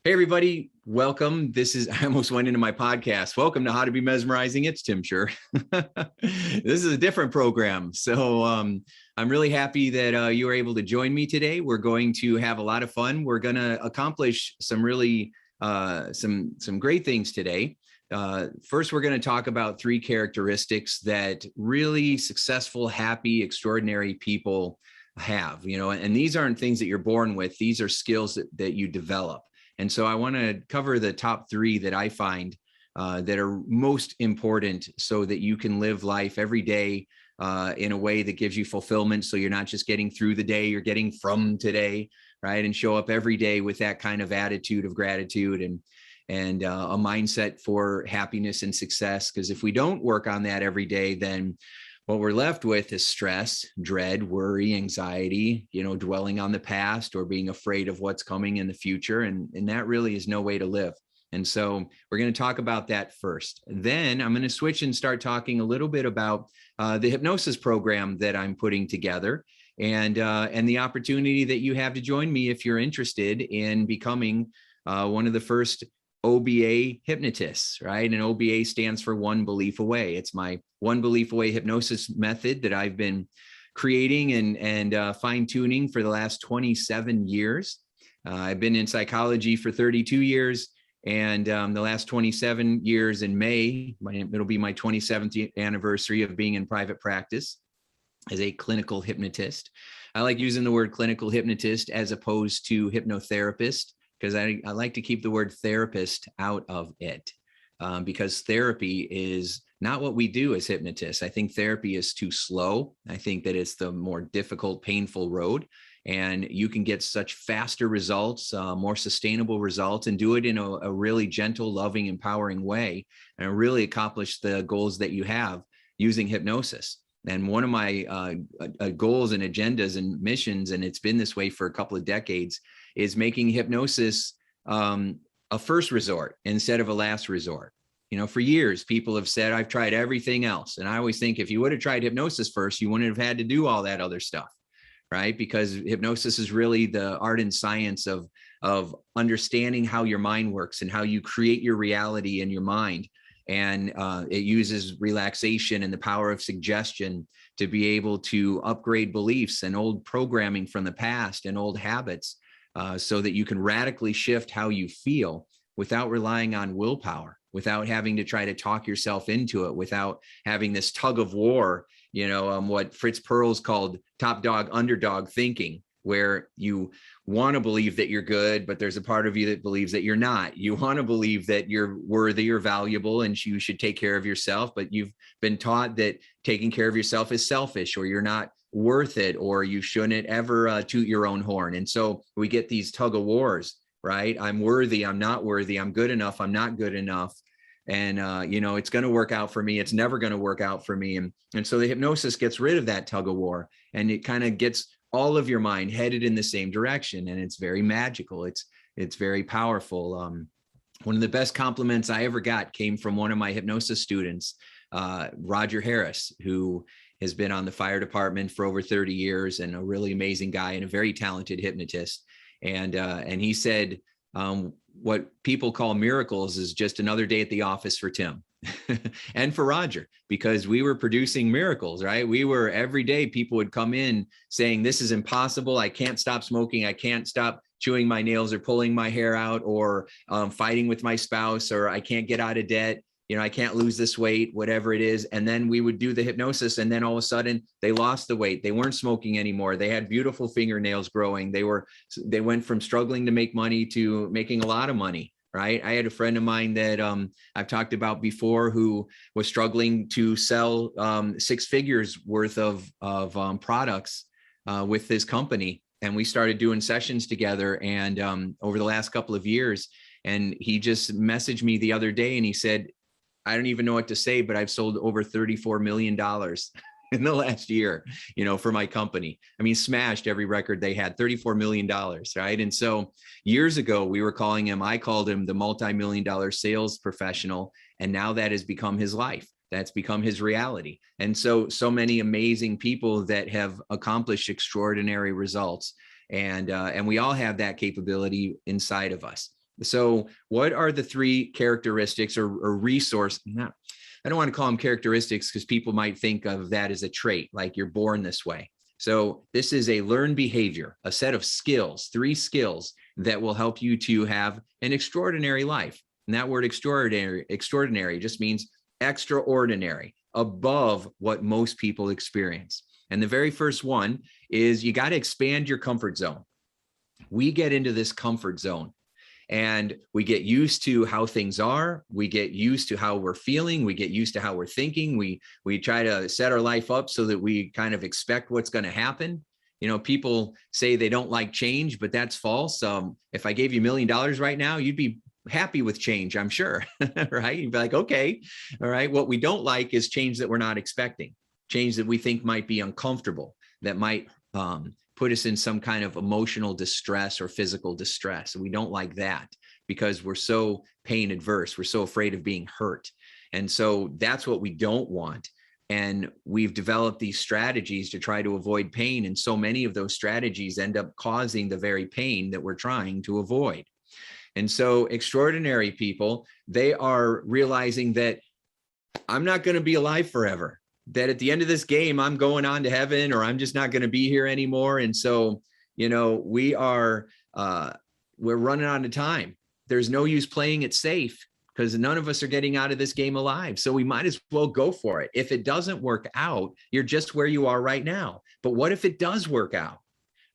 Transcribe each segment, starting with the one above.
Hey, everybody. Welcome. I almost went into my podcast. Welcome to How to Be Mesmerizing. It's Tim Shurr. This is a different program. So I'm really happy that you were able to join me today. We're going to have a lot of fun. We're going to accomplish some really some great things today. First, we're going to talk about three characteristics that really successful, happy, extraordinary people have, and these aren't things that you're born with. These are skills that you develop. And so I want to cover the top three that I find that are most important so that you can live life every day in a way that gives you fulfillment. So you're not just getting through the day, you're getting from today, right? And show up every day with that kind of attitude of gratitude and a mindset for happiness and success. Because if we don't work on that every day, then what we're left with is stress, dread, worry, anxiety, dwelling on the past or being afraid of what's coming in the future. And that really is no way to live. And so we're going to talk about that first. Then I'm going to switch and start talking a little bit about the hypnosis program that I'm putting together and the opportunity that you have to join me if you're interested in becoming one of the first OBA hypnotists, right? And OBA stands for One Belief Away. It's my One Belief Away hypnosis method that I've been creating and fine-tuning for the last 27 years. I've been in psychology for 32 years, and the last 27 years in May, it'll be my 27th anniversary of being in private practice as a clinical hypnotist. I like using the word clinical hypnotist as opposed to hypnotherapist, because I like to keep the word therapist out of it, because therapy is not what we do as hypnotists. I think therapy is too slow. I think that it's the more difficult, painful road, and you can get such faster results, more sustainable results, and do it in a really gentle, loving, empowering way, and really accomplish the goals that you have using hypnosis. And one of my goals and agendas and missions, and it's been this way for a couple of decades, is making hypnosis a first resort instead of a last resort. For years, people have said, I've tried everything else. And I always think if you would have tried hypnosis first, you wouldn't have had to do all that other stuff, right? Because hypnosis is really the art and science of understanding how your mind works and how you create your reality in your mind. And it uses relaxation and the power of suggestion to be able to upgrade beliefs and old programming from the past and old habits, so that you can radically shift how you feel without relying on willpower, without having to try to talk yourself into it, without having this tug of war, what Fritz Perls called top dog, underdog thinking, where you want to believe that you're good, but there's a part of you that believes that you're not. You want to believe that you're worthy or valuable and you should take care of yourself, but you've been taught that taking care of yourself is selfish, or you're not worth it, or you shouldn't ever toot your own horn. And so we get these tug of wars, right? I'm worthy, I'm not worthy, I'm good enough, I'm not good enough. And, it's going to work out for me. It's never going to work out for me. And so the hypnosis gets rid of that tug of war, and it kind of gets all of your mind headed in the same direction. And it's very magical. It's very powerful. One of the best compliments I ever got came from one of my hypnosis students, Roger Harris, who has been on the fire department for over 30 years and a really amazing guy and a very talented hypnotist. And he said, what people call miracles is just another day at the office for Tim and for Roger, because we were producing miracles, right? We were every day, people would come in saying, this is impossible. I can't stop smoking. I can't stop chewing my nails or pulling my hair out, or fighting with my spouse, or I can't get out of debt. I can't lose this weight, whatever it is. And then we would do the hypnosis, and then all of a sudden they lost the weight. They weren't smoking anymore. They had beautiful fingernails growing. They went from struggling to make money to making a lot of money, right? I had a friend of mine that I've talked about before, who was struggling to sell 6 figures worth of products with his company. And we started doing sessions together, and over the last couple of years, and he just messaged me the other day and he said, I don't even know what to say, but I've sold over $34 million in the last year, for my company. I mean, smashed every record they had, $34 million, right? And so years ago, I called him the multi-million-dollar sales professional. And now that has become his life. That's become his reality. And so many amazing people that have accomplished extraordinary results. And we all have that capability inside of us. So what are the three characteristics or resource? I don't want to call them characteristics because people might think of that as a trait, like you're born this way. So this is a learned behavior, a set of skills, 3 skills that will help you to have an extraordinary life. And that word extraordinary just means extraordinary, above what most people experience. And the very first one is you got to expand your comfort zone. We get into this comfort zone and we get used to how things are. We get used to how we're feeling. We get used to how we're thinking. We try to set our life up so that we kind of expect what's going to happen. You know, people say they don't like change, but that's false. If I gave you $1 million right now, you'd be happy with change, I'm sure, right? You'd be like, okay, all right. What we don't like is change that we're not expecting, change that we think might be uncomfortable, that might put us in some kind of emotional distress or physical distress. We don't like that because we're so pain adverse. We're so afraid of being hurt. And so that's what we don't want. And we've developed these strategies to try to avoid pain. And so many of those strategies end up causing the very pain that we're trying to avoid. And so extraordinary people, they are realizing that I'm not going to be alive forever, that at the end of this game, I'm going on to heaven, or I'm just not going to be here anymore. And so, you know, we're running out of time. There's no use playing it safe because none of us are getting out of this game alive. So we might as well go for it. If it doesn't work out, you're just where you are right now. But what if it does work out?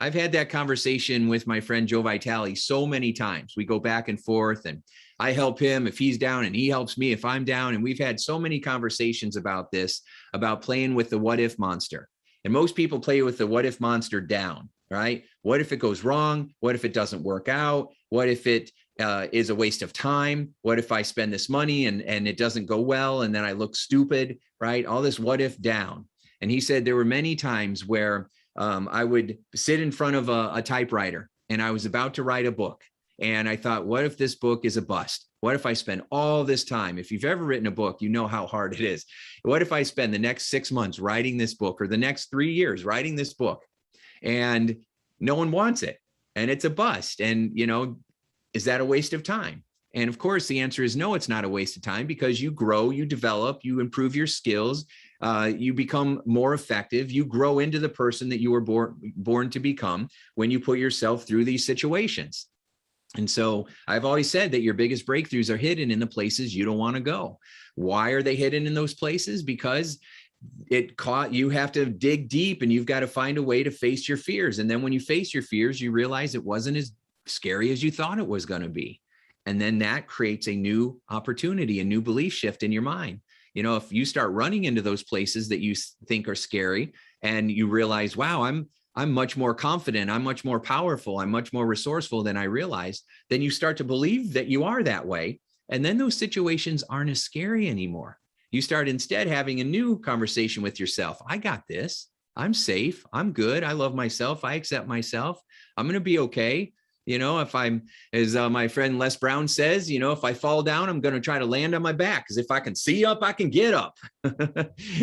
I've had that conversation with my friend Joe Vitale so many times. We go back and forth, and I help him if he's down, and he helps me if I'm down. And we've had so many conversations about this, about playing with the what if monster. And most people play with the what if monster down, right? What if it goes wrong? What if it doesn't work out? What if it is a waste of time? What if I spend this money and it doesn't go well and then I look stupid, right? All this what if down. And he said there were many times where I would sit in front of a typewriter and I was about to write a book. And I thought, what if this book is a bust? What if I spend all this time? If you've ever written a book, you know how hard it is. What if I spend the next 6 months writing this book, or the next 3 years writing this book, and no one wants it and it's a bust? And, you know, is that a waste of time? And of course, the answer is no, it's not a waste of time, because you grow, you develop, you improve your skills, you become more effective, you grow into the person that you were born to become when you put yourself through these situations. And so I've always said that your biggest breakthroughs are hidden in the places you don't want to go. Why are they hidden in those places? Because you have to dig deep, and you've got to find a way to face your fears. And then when you face your fears, you realize it wasn't as scary as you thought it was going to be. And then that creates a new opportunity, a new belief shift in your mind. You know, if you start running into those places that you think are scary, and you realize, wow, I'm much more confident, I'm much more powerful, I'm much more resourceful than I realized, then you start to believe that you are that way. And then those situations aren't as scary anymore. You start instead having a new conversation with yourself. I got this. I'm safe. I'm good. I love myself. I accept myself. I'm going to be okay. You know, if I'm, as my friend Les Brown says, you know, if I fall down, I'm going to try to land on my back, because if I can see up, I can get up.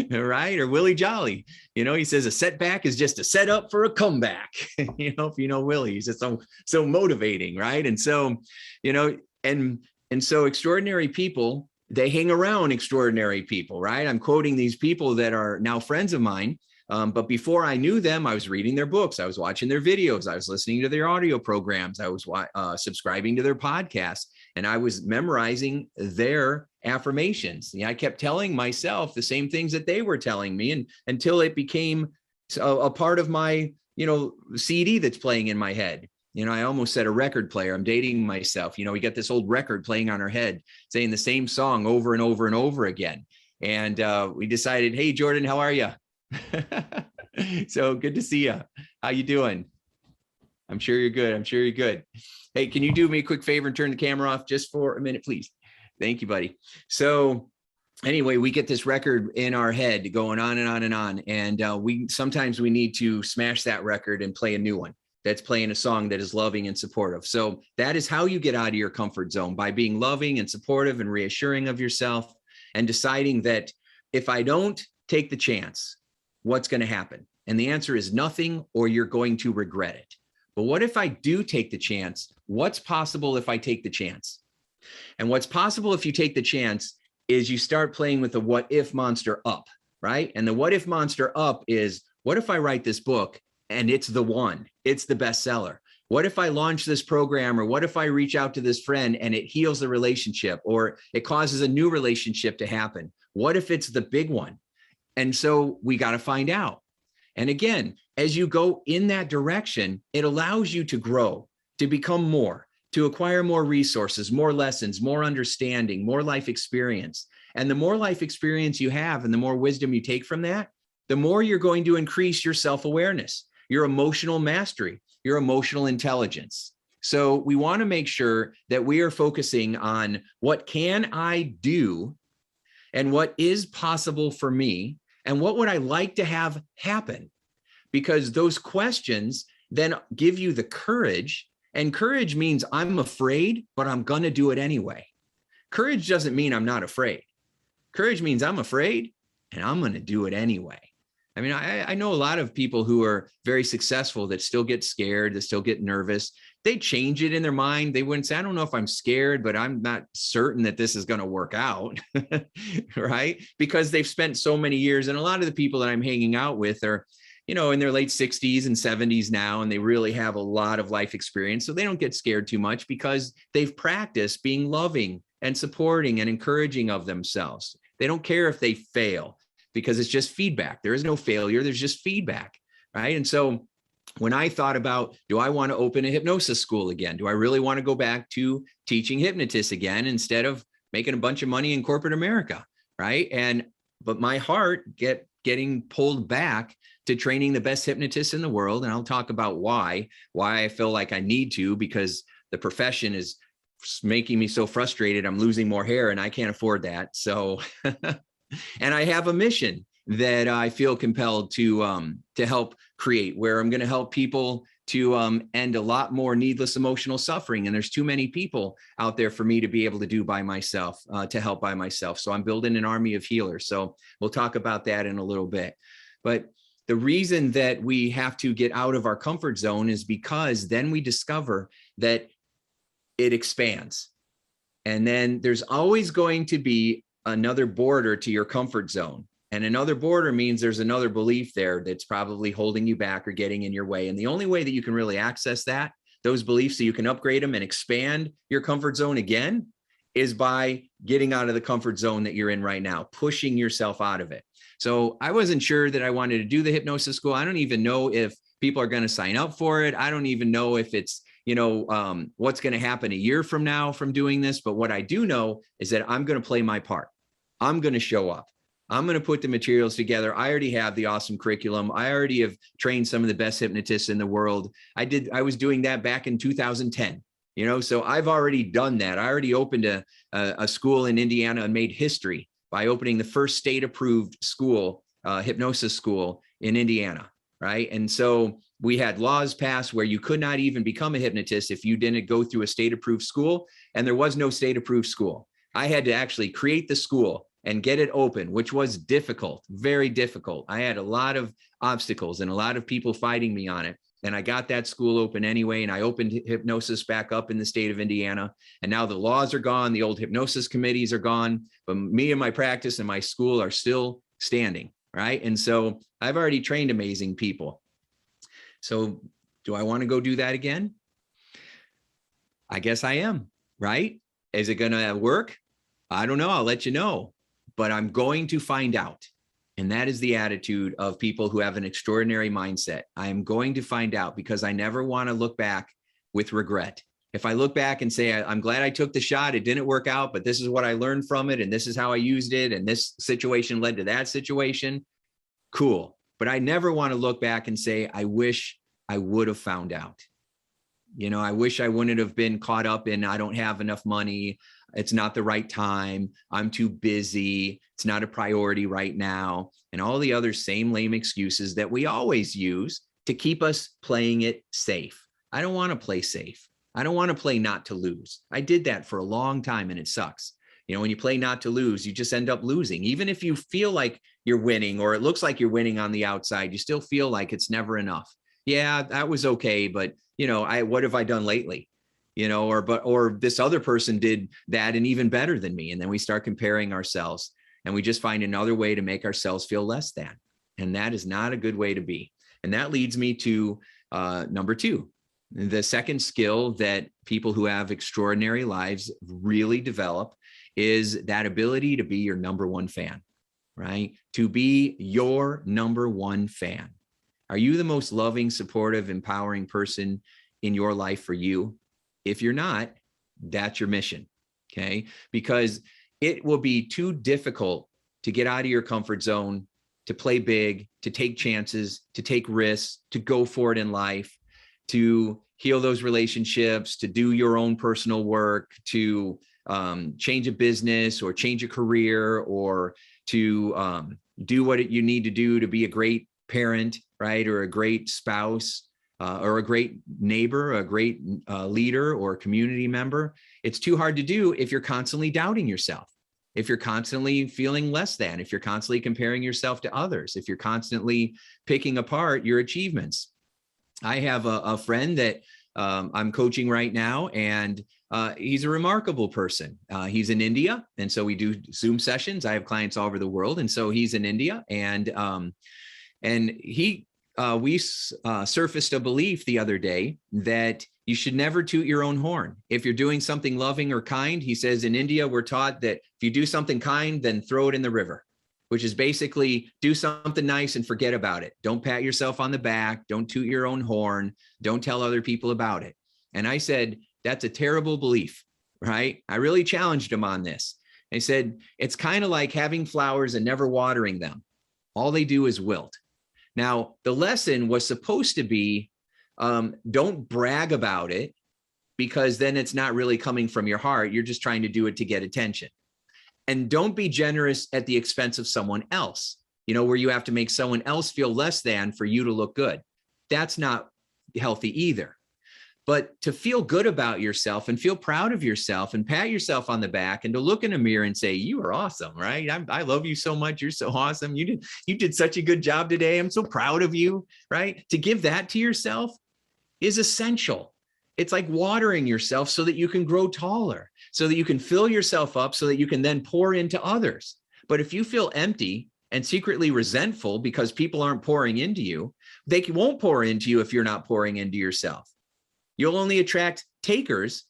Right? Or Willie Jolly, you know, he says a setback is just a setup for a comeback. You know, if you know Willie, he's just so motivating, right? And so, you know, and so extraordinary people, they hang around extraordinary people, right? I'm quoting these people that are now friends of mine. But before I knew them, I was reading their books. I was watching their videos. I was listening to their audio programs. I was subscribing to their podcasts, and I was memorizing their affirmations. I kept telling myself the same things that they were telling me, and until it became a part of my, you know, CD that's playing in my head. You know, I almost said a record player. I'm dating myself. You know, we got this old record playing on our head, saying the same song over and over and over again. And we decided, hey, Jordan, how are you? So good to see you. How you doing? I'm sure you're good. I'm sure you're good. Hey, can you do me a quick favor and turn the camera off just for a minute, please? Thank you, buddy. So anyway, we get this record in our head going on and on and on. And sometimes we need to smash that record and play a new one that's playing a song that is loving and supportive. So that is how you get out of your comfort zone, by being loving and supportive and reassuring of yourself, and deciding that if I don't take the chance, what's going to happen? And the answer is nothing, or you're going to regret it. But what if I do take the chance? What's possible if I take the chance? And what's possible if you take the chance is you start playing with the what if monster up, right? And the what if monster up is, what if I write this book and it's the one, it's the bestseller? What if I launch this program, or what if I reach out to this friend and it heals the relationship, or it causes a new relationship to happen? What if it's the big one? And so we got to find out. And again, as you go in that direction, it allows you to grow, to become more, to acquire more resources, more lessons, more understanding, more life experience. And the more life experience you have and the more wisdom you take from that, the more you're going to increase your self-awareness, your emotional mastery, your emotional intelligence. So we want to make sure that we are focusing on what can I do and what is possible for me and what would I like to have happen? Because those questions then give you the courage. And courage means I'm afraid, but I'm going to do it anyway. Courage doesn't mean I'm not afraid. Courage means I'm afraid and I'm going to do it anyway. I mean, I know a lot of people who are very successful that still get scared, that still get nervous. They change it in their mind. They wouldn't say, I don't know if I'm scared, but I'm not certain that this is going to work out, right? Because they've spent so many years. And a lot of the people that I'm hanging out with are, you know, in their late 60s and 70s now, and they really have a lot of life experience. So they don't get scared too much because they've practiced being loving and supporting and encouraging of themselves. They don't care if they fail because it's just feedback. There is no failure. There's just feedback, right? And so when I thought about, do I want to open a hypnosis school again? Do I really want to go back to teaching hypnotists again instead of making a bunch of money in corporate America, right? But my heart getting pulled back to training the best hypnotists in the world. And I'll talk about why I feel like I need to, because the profession is making me so frustrated. I'm losing more hair and I can't afford that. So, and I have a mission that I feel compelled to help create, where I'm going to help people to end a lot more needless emotional suffering. And there's too many people out there for me to be able to do by myself, to help by myself. So I'm building an army of healers. So we'll talk about that in a little bit. But the reason that we have to get out of our comfort zone is because then we discover that it expands. And then there's always going to be another border to your comfort zone. And another border means there's another belief there that's probably holding you back or getting in your way. And the only way that you can really access those beliefs, so you can upgrade them and expand your comfort zone again, is by getting out of the comfort zone that you're in right now, pushing yourself out of it. So I wasn't sure that I wanted to do the hypnosis school. I don't even know if people are going to sign up for it. I don't even know if it's, what's going to happen a year from now from doing this. But what I do know is that I'm going to play my part. I'm going to show up. I'm going to put the materials together. I already have the awesome curriculum. I already have trained some of the best hypnotists in the world. I was doing that back in 2010, so I've already done that. I already opened a school in Indiana and made history by opening the first state approved school, hypnosis school in Indiana. Right. And so we had laws passed where you could not even become a hypnotist if you didn't go through a state approved school. And there was no state approved school. I had to actually create the school and get it open, which was difficult, very difficult. I had a lot of obstacles and a lot of people fighting me on it. And I got that school open anyway. And I opened hypnosis back up in the state of Indiana. And now the laws are gone. The old hypnosis committees are gone. But me and my practice and my school are still standing. Right. And so I've already trained amazing people. So do I want to go do that again? I guess I am. Right. Is it going to work? I don't know. I'll let you know. But I'm going to find out. And that is the attitude of people who have an extraordinary mindset. I am going to find out, because I never want to look back with regret. If I look back and say, I'm glad I took the shot, it didn't work out, but this is what I learned from it, and this is how I used it, and this situation led to that situation, cool. But I never want to look back and say, I wish I would have found out. I wish I wouldn't have been caught up in, I don't have enough money. It's not the right time. I'm too busy. It's not a priority right now. And all the other same lame excuses that we always use to keep us playing it safe. I don't want to play safe. I don't want to play not to lose. I did that for a long time and it sucks. When you play not to lose, you just end up losing. Even if you feel like you're winning, or it looks like you're winning on the outside, you still feel like it's never enough. Yeah, that was okay, but what have I done lately? Or this other person did that and even better than me. And then we start comparing ourselves, and we just find another way to make ourselves feel less than. And that is not a good way to be. And that leads me to number 2. The second skill that people who have extraordinary lives really develop is that ability to be your number one fan, right? To be your number one fan. Are you the most loving, supportive, empowering person in your life for you? If you're not, that's your mission, okay? Because it will be too difficult to get out of your comfort zone, to play big, to take chances, to take risks, to go for it in life, to heal those relationships, to do your own personal work, to change a business or change a career, or to do what you need to do to be a great parent, right? Or a great spouse, or a great neighbor, a great leader or community member. It's too hard to do if you're constantly doubting yourself, if you're constantly feeling less than, if you're constantly comparing yourself to others, if you're constantly picking apart your achievements. I have a friend that I'm coaching right now, and he's a remarkable person. He's in India, and so we do Zoom sessions. I have clients all over the world, and so he's in India, and we surfaced a belief the other day that you should never toot your own horn. If you're doing something loving or kind, he says in India, we're taught that if you do something kind, then throw it in the river, which is basically do something nice and forget about it. Don't pat yourself on the back. Don't toot your own horn. Don't tell other people about it. And I said, that's a terrible belief, right? I really challenged him on this. I said, it's kind of like having flowers and never watering them. All they do is wilt. Now, the lesson was supposed to be, don't brag about it, because then it's not really coming from your heart. You're just trying to do it to get attention. And don't be generous at the expense of someone else, where you have to make someone else feel less than for you to look good. That's not healthy either. But to feel good about yourself and feel proud of yourself and pat yourself on the back and to look in a mirror and say, you are awesome, right? I love you so much. You're so awesome. You did such a good job today. I'm so proud of you, right? To give that to yourself is essential. It's like watering yourself so that you can grow taller, so that you can fill yourself up, so that you can then pour into others. But if you feel empty and secretly resentful because people aren't pouring into you, they won't pour into you if you're not pouring into yourself. You'll only attract takers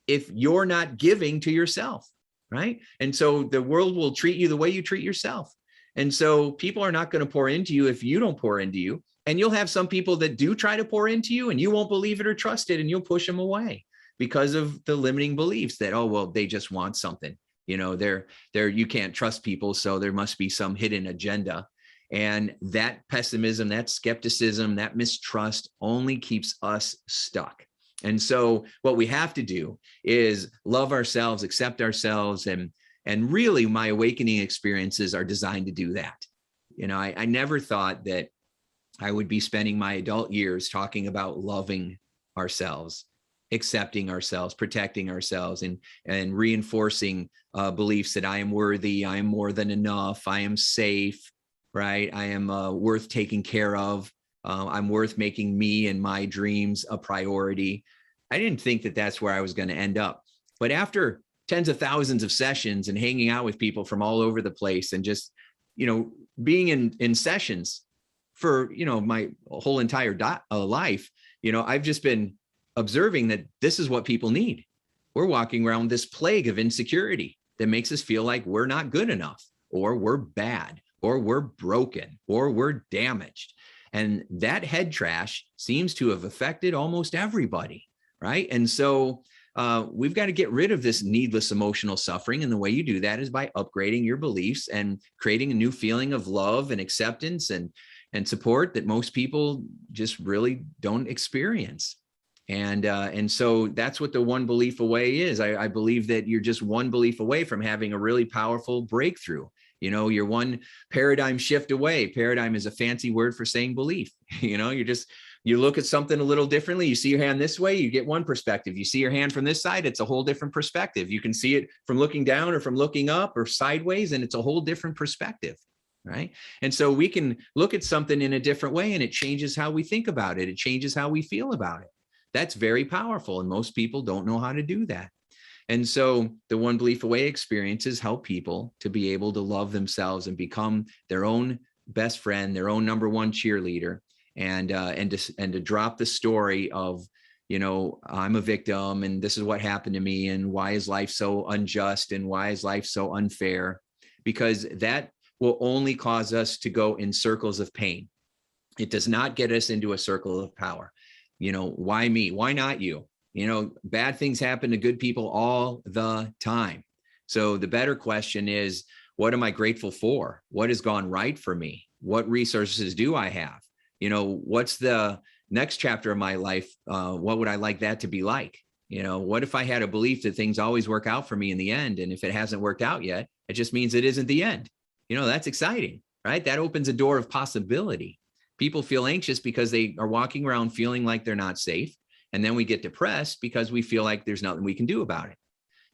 if you're not giving to yourself, right? And so the world will treat you the way you treat yourself. And so people are not going to pour into you if you don't pour into you. And you'll have some people that do try to pour into you, and you won't believe it or trust it, and you'll push them away because of the limiting beliefs that, oh, well, they just want something. You can't trust people, so there must be some hidden agenda. And that pessimism, that skepticism, that mistrust only keeps us stuck. And so what we have to do is love ourselves, accept ourselves, and really my awakening experiences are designed to do that. I never thought that I would be spending my adult years talking about loving ourselves, accepting ourselves, protecting ourselves, and reinforcing beliefs that I am worthy, I am more than enough, I am safe, right? I am worth taking care of. I'm worth making me and my dreams a priority. I didn't think that that's where I was going to end up. But after tens of thousands of sessions and hanging out with people from all over the place and just, being in sessions for, my whole entire life, I've just been observing that this is what people need. We're walking around this plague of insecurity that makes us feel like we're not good enough, or we're bad, or we're broken, or we're damaged. And that head trash seems to have affected almost everybody, right? And so we've got to get rid of this needless emotional suffering. And the way you do that is by upgrading your beliefs and creating a new feeling of love and acceptance and support that most people just really don't experience. And so that's what the one belief away is. I believe that you're just one belief away from having a really powerful breakthrough. You're one paradigm shift away. Paradigm is a fancy word for saying belief. You look at something a little differently. You see your hand this way, you get one perspective. You see your hand from this side, it's a whole different perspective. You can see it from looking down or from looking up or sideways, and it's a whole different perspective, right? And so we can look at something in a different way, and it changes how we think about it. It changes how we feel about it. That's very powerful. And most people don't know how to do that. And so the One Belief Away experiences help people to be able to love themselves and become their own best friend, their own number one cheerleader, and to drop the story of, you know, I'm a victim and this is what happened to me and why is life so unjust and why is life so unfair? Because that will only cause us to go in circles of pain. It does not get us into a circle of power. You know, why me? Why not you? You know, bad things happen to good people all the time. So the better question is, what am I grateful for? What has gone right for me? What resources do I have? You know, what's the next chapter of my life? What would I like that to be like? You know, what if I had a belief that things always work out for me in the end? And if it hasn't worked out yet, it just means it isn't the end. You know, that's exciting, right? That opens a door of possibility. People feel anxious because they are walking around feeling like they're not safe. And then we get depressed because we feel like there's nothing we can do about it.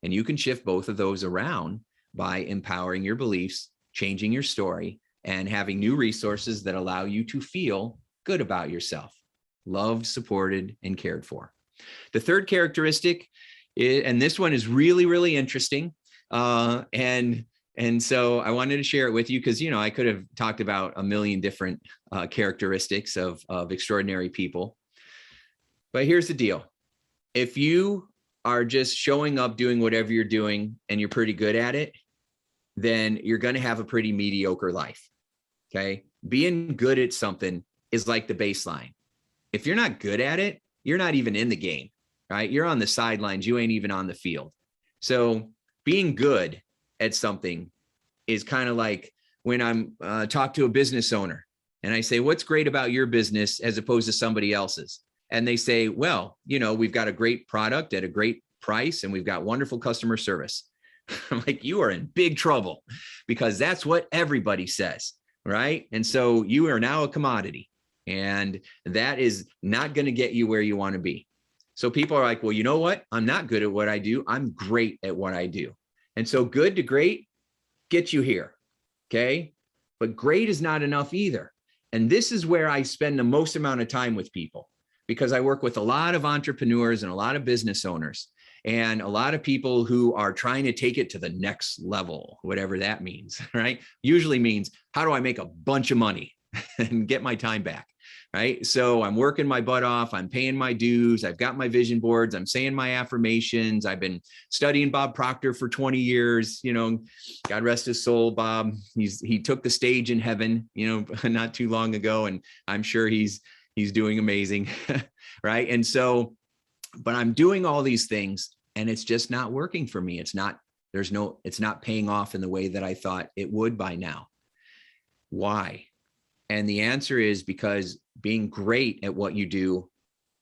And you can shift both of those around by empowering your beliefs, changing your story, and having new resources that allow you to feel good about yourself, loved, supported, and cared for. The third characteristic is, and this one is really, really interesting. And so I wanted to share it with you because, you know, I could have talked about a million different characteristics of extraordinary people. But here's the deal. If you are just showing up, doing whatever you're doing, and you're pretty good at it, then you're going to have a pretty mediocre life. Okay. Being good at something is like the baseline. If you're not good at it, you're not even in the game, right? You're on the sidelines. You ain't even on the field. So being good at something is kind of like when I'm talk to a business owner and I say, what's great about your business as opposed to somebody else's? And they say, well, you know, we've got a great product at a great price and we've got wonderful customer service. I'm like, you are in big trouble because that's what everybody says, right? And so you are now a commodity and that is not going to get you where you want to be. So people are like, well, you know what? I'm not good at what I do. I'm great at what I do. And so good to great gets you here, okay? But great is not enough either. And this is where I spend the most amount of time with people because I work with a lot of entrepreneurs and a lot of business owners and a lot of people who are trying to take it to the next level, whatever that means, right? Usually means, how do I make a bunch of money and get my time back, right? So I'm working my butt off. I'm paying my dues. I've got my vision boards. I'm saying my affirmations. I've been studying Bob Proctor for 20 years, you know, God rest his soul, Bob. He took the stage in heaven, you know, not too long ago. And I'm sure he's doing amazing, right? And so, but I'm doing all these things and it's just not working for me. It's not paying off in the way that I thought it would by now. Why? And the answer is because being great at what you do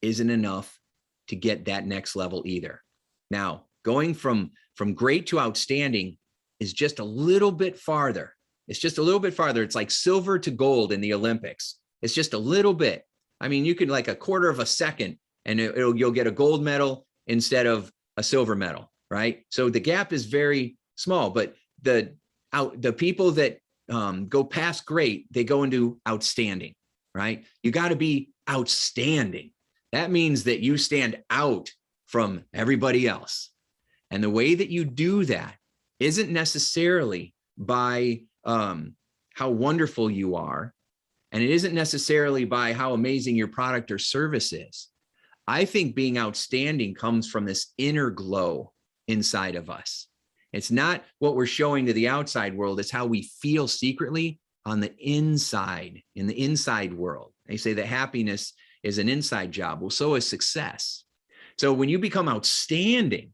isn't enough to get that next level either. Now, going from great to outstanding is just a little bit farther. It's just a little bit farther. It's like silver to gold in the Olympics. It's just a little bit. I mean, you could like a quarter of a second and you'll get a gold medal instead of a silver medal, right? So the gap is very small, but the people that go past great, they go into outstanding, right? You got to be outstanding. That means that you stand out from everybody else. And the way that you do that isn't necessarily by how wonderful you are. And it isn't necessarily by how amazing your product or service is. I think being outstanding comes from this inner glow inside of us. It's not what we're showing to the outside world. It's how we feel secretly on the inside, in the inside world. They say that happiness is an inside job. Well, so is success. So when you become outstanding,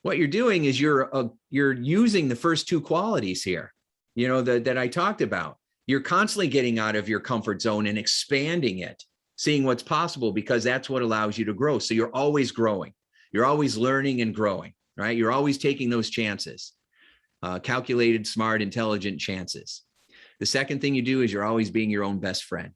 what you're doing is you're using the first two qualities here, you know, that I talked about. You're constantly getting out of your comfort zone and expanding it, seeing what's possible, because that's what allows you to grow. So you're always growing. You're always learning and growing, right? You're always taking those chances, calculated, smart, intelligent chances. The second thing you do is you're always being your own best friend.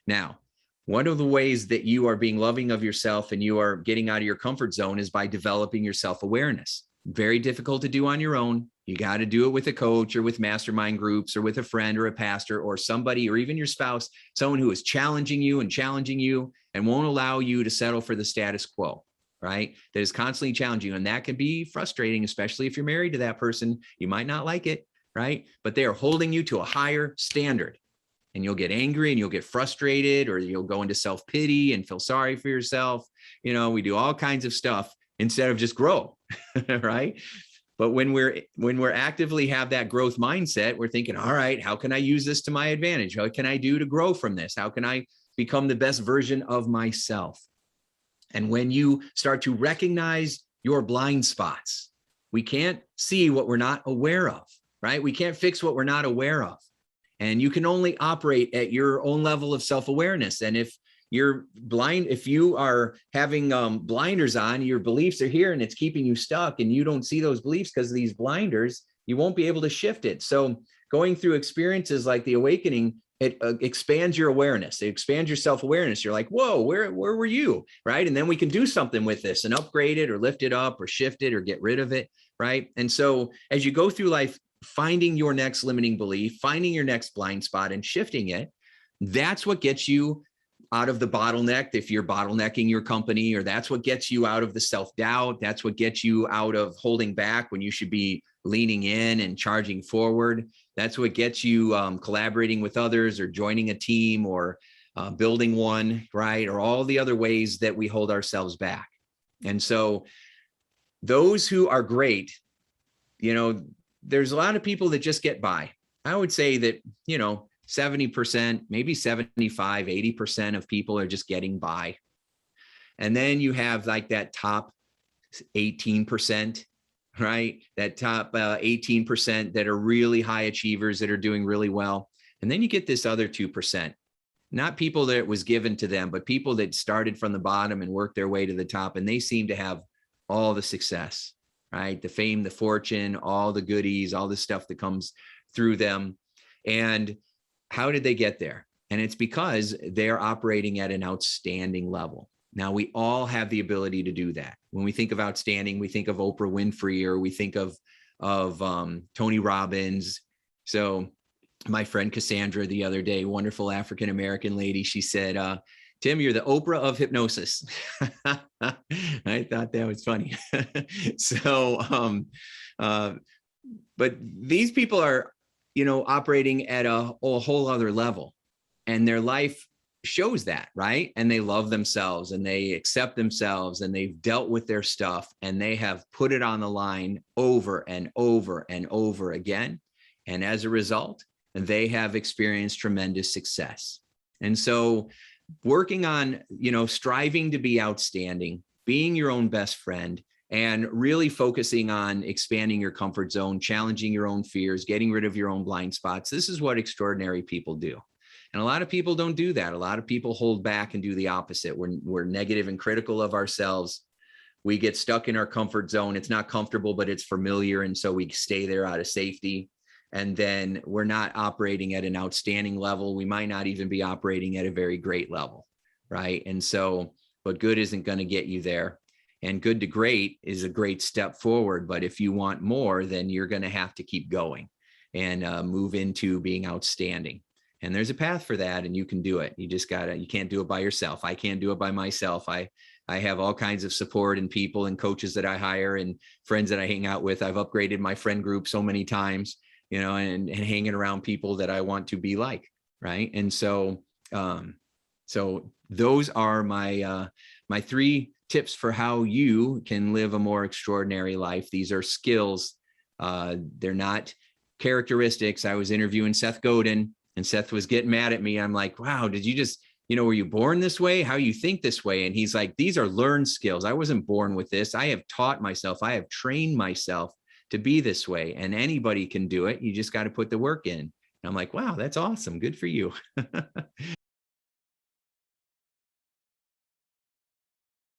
Now, one of the ways that you are being loving of yourself and you are getting out of your comfort zone is by developing your self-awareness. Very difficult to do on your own. You got to do it with a coach or with mastermind groups or with a friend or a pastor or somebody, or even your spouse, someone who is challenging you and won't allow you to settle for the status quo, right? That is constantly challenging you. And that can be frustrating, especially if you're married to that person. You might not like it, right? But they are holding you to a higher standard. And you'll get angry and you'll get frustrated, or you'll go into self-pity and feel sorry for yourself. You know, we do all kinds of stuff instead of just grow, right? But when we're actively have that growth mindset, we're thinking, all right, how can I use this to my advantage? What can I do to grow from this? How can I become the best version of myself? And when you start to recognize your blind spots, we can't see what we're not aware of, right? We can't fix what we're not aware of. And you can only operate at your own level of self-awareness. And if you're blind, if you are having blinders on, your beliefs are here and it's keeping you stuck and you don't see those beliefs because of these blinders, you won't be able to shift it. So going through experiences like the awakening, it expands your awareness. It expands your self-awareness. You're like, whoa, where were you? Right. And then we can do something with this and upgrade it or lift it up or shift it or get rid of it. Right. And so as you go through life, finding your next limiting belief, finding your next blind spot and shifting it, that's what gets you out of the bottleneck. If you're bottlenecking your company, or that's what gets you out of the self-doubt, that's what gets you out of holding back when you should be leaning in and charging forward. That's what gets you collaborating with others or joining a team or building one, right? Or all the other ways that we hold ourselves back. And so those who are great, you know, there's a lot of people that just get by. I would say that, 70%, maybe 75, 80% of people are just getting by. And then you have like that top 18%, right? That top 18% that are really high achievers that are doing really well. And then you get this other 2%, not people that it was given to them, but people that started from the bottom and worked their way to the top. And they seem to have all the success, right? The fame, the fortune, all the goodies, all the stuff that comes through them. And how did they get there? And it's because they're operating at an outstanding level. Now, we all have the ability to do that. When we think of outstanding, we think of Oprah Winfrey, or we think of Tony Robbins. So my friend Cassandra the other day, wonderful African-American lady, she said, Tim, you're the Oprah of hypnosis. I thought that was funny. So, but these people are, operating at a whole other level, and their life shows that, right? And they love themselves and they accept themselves and they've dealt with their stuff and they have put it on the line over and over and over again. And as a result, they have experienced tremendous success. And so working on, striving to be outstanding, being your own best friend, and really focusing on expanding your comfort zone, challenging your own fears, getting rid of your own blind spots. This is what extraordinary people do. And a lot of people don't do that. A lot of people hold back and do the opposite. We're negative and critical of ourselves. We get stuck in our comfort zone. It's not comfortable, but it's familiar. And so we stay there out of safety. And then we're not operating at an outstanding level. We might not even be operating at a very great level, right? And so, but good isn't going to get you there. And good to great is a great step forward. But if you want more, then you're going to have to keep going and move into being outstanding. And there's a path for that, and you can do it. You just you can't do it by yourself. I can't do it by myself. I have all kinds of support and people and coaches that I hire and friends that I hang out with. I've upgraded my friend group so many times, and hanging around people that I want to be like, right? And so, so those are my, my 3 tips for how you can live a more extraordinary life. These are skills. They're not characteristics. I was interviewing Seth Godin, and Seth was getting mad at me. I'm like, wow, did you just, were you born this way? How you think this way? And he's like, these are learned skills. I wasn't born with this. I have taught myself. I have trained myself to be this way, and anybody can do it. You just got to put the work in. And I'm like, wow, that's awesome. Good for you.